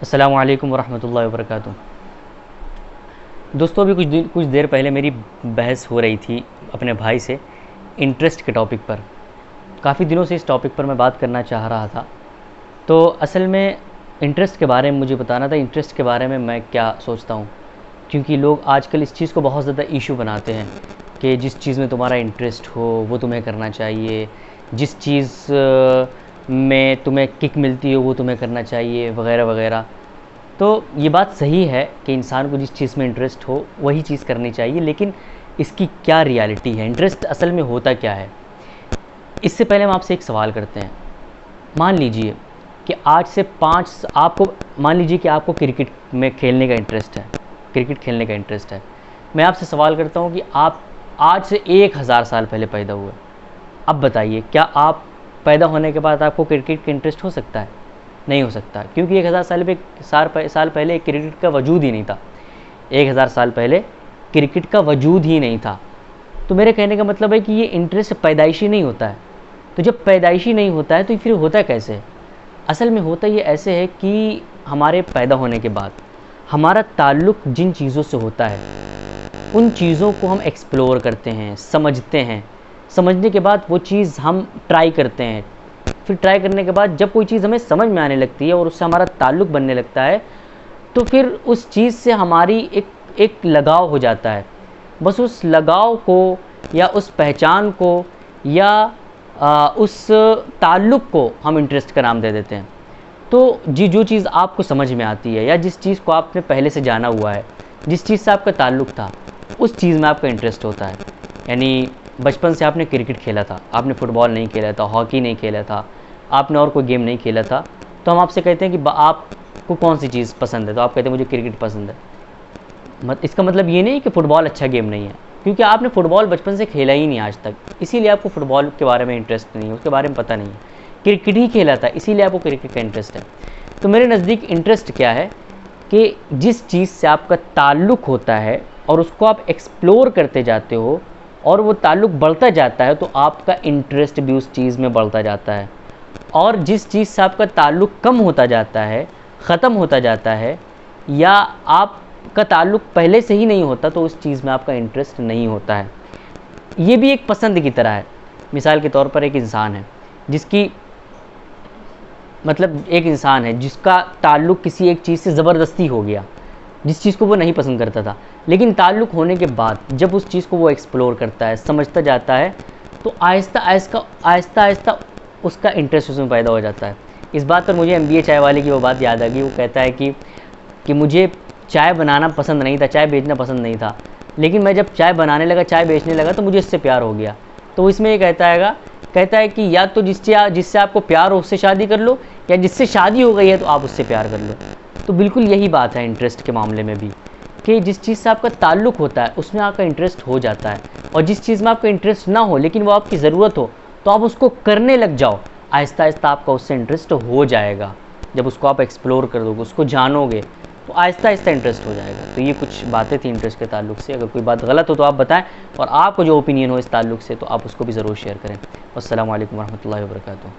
अस्सलामु अलैकुम वरहमतुल्लाहि वबरकातुहू। दोस्तों, अभी कुछ देर पहले मेरी बहस हो रही थी अपने भाई से इंटरेस्ट के टॉपिक पर। काफ़ी दिनों से इस टॉपिक पर मैं बात करना चाह रहा था। तो असल में इंटरेस्ट के बारे में मुझे बताना था, इंटरेस्ट के बारे में मैं क्या सोचता हूँ। क्योंकि लोग आजकल इस चीज़ को बहुत ज़्यादा इशू बनाते हैं कि जिस चीज़ में तुम्हारा इंटरेस्ट हो वो तुम्हें करना चाहिए, जिस चीज़ में तुम्हें किक मिलती हो वो तुम्हें करना चाहिए, वगैरह वगैरह। तो ये बात सही है कि इंसान को जिस चीज़ में इंटरेस्ट हो वही चीज़ करनी चाहिए, लेकिन इसकी क्या रियलिटी है, इंटरेस्ट असल में होता क्या है। इससे पहले हम आपसे एक सवाल करते हैं। मान लीजिए कि आज से मान लीजिए कि आपको क्रिकेट में खेलने का इंटरेस्ट है, क्रिकेट खेलने का इंटरेस्ट है। मैं आपसे सवाल करता हूँ कि आप आज से 1000 साल पहले पैदा हुए। अब बताइए, क्या आप पैदा होने के बाद आपको क्रिकेट का इंटरेस्ट हो सकता है? नहीं हो सकता, क्योंकि 1000 साल पहले क्रिकेट का वजूद ही नहीं था। 1000 साल पहले क्रिकेट का वजूद ही नहीं था। तो मेरे कहने का मतलब है कि ये इंटरेस्ट पैदाइशी नहीं होता है। तो जब पैदाइशी नहीं होता है तो फिर होता कैसे है? असल में होता ये ऐसे है कि हमारे पैदा होने के बाद हमारा ताल्लुक़ जिन चीज़ों से होता है उन चीज़ों को हम एक्सप्लोर करते हैं, समझते हैं। समझने के बाद वो चीज़ हम ट्राई करते हैं। फिर ट्राई करने के बाद जब कोई चीज़ हमें समझ में आने लगती है और उससे हमारा ताल्लुक़ बनने लगता है, तो फिर उस चीज़ से हमारी एक लगाव हो जाता है। बस उस लगाव को या उस पहचान को या उस ताल्लुक़ को हम इंटरेस्ट का नाम दे देते हैं। तो जो चीज़ आपको समझ में आती है या जिस चीज़ को आपने पहले से जाना हुआ है, जिस चीज़ से आपका ताल्लुक़ था, उस चीज़ में आपका इंटरेस्ट होता है। यानी बचपन से आपने क्रिकेट खेला था, आपने फुटबॉल नहीं खेला था, हॉकी नहीं खेला था, आपने और कोई गेम नहीं खेला था, तो हम आपसे कहते हैं कि आपको कौन सी चीज़ पसंद है, तो आप कहते हैं मुझे क्रिकेट पसंद है। इसका मतलब ये नहीं कि फ़ुटबॉल अच्छा गेम नहीं है, क्योंकि आपने फ़ुटबॉल बचपन से खेला ही नहीं आज तक, इसीलिए आपको फ़ुटबॉल के बारे में इंटरेस्ट नहीं है, उसके बारे में पता नहीं है। क्रिकेट ही खेला था, इसीलिए आपको क्रिकेट का इंटरेस्ट है। तो मेरे नज़दीक इंटरेस्ट क्या है कि जिस चीज़ से आपका ताल्लुक़ होता है और उसको आप एक्सप्लोर करते जाते हो और वो ताल्लुक़ बढ़ता जाता है, तो आपका इंटरेस्ट भी उस चीज़ में बढ़ता जाता है। और जिस चीज़ से आपका ताल्लुक़ कम होता जाता है, ख़त्म होता जाता है, या आपका ताल्लुक़ पहले से ही नहीं होता, तो उस चीज़ में आपका इंटरेस्ट नहीं होता है। ये भी एक पसंद की तरह है। मिसाल के तौर पर एक इंसान है जिसका ताल्लुक़ किसी एक चीज़ से ज़बरदस्ती हो गया, जिस चीज़ को वो नहीं पसंद करता था, लेकिन ताल्लुक़ होने के बाद जब उस चीज़ को वो एक्सप्लोर करता है, समझता जाता है, तो आहिस्ता आहिस्ता उसका इंटरेस्ट उसमें पैदा हो जाता है। इस बात पर मुझे MBA चाय वाले की वो बात याद आ गई। वो कहता है कि मुझे चाय बनाना पसंद नहीं था, चाय बेचना पसंद नहीं था, लेकिन मैं जब चाय बनाने लगा, चाय बेचने लगा, तो मुझे इससे प्यार हो गया। तो इसमें ये कहता है कि या तो जिससे आपको प्यार हो उससे शादी कर लो, या जिससे शादी हो गई है तो आप उससे प्यार कर लो। तो बिल्कुल यही बात है इंटरेस्ट के मामले में भी, कि जिस चीज़ से आपका ताल्लुक़ होता है उसमें आपका इंटरेस्ट हो जाता है, और जिस चीज़ में आपका इंटरेस्ट ना हो लेकिन वो आपकी ज़रूरत हो, तो आप उसको करने लग जाओ। आहिस्ता आहिस्ता आपका उससे इंटरेस्ट हो जाएगा। जब उसको आप एक्सप्लोर कर दोगे, उसको जानोगे, तो आहिस्ता आहिस्ता इंटरेस्ट हो जाएगा। तो ये कुछ बातें थी इंटरेस्ट के ताल्लुक़ से। अगर कोई बात गलत हो तो आप बताएं, और आपको जो ओपिनियन हो इस ताल्लुक़ से तो आप उसको भी ज़रूर शेयर करें। अस्सलामु अलैकुम वरहमतुल्लाहि वबरकातुहू।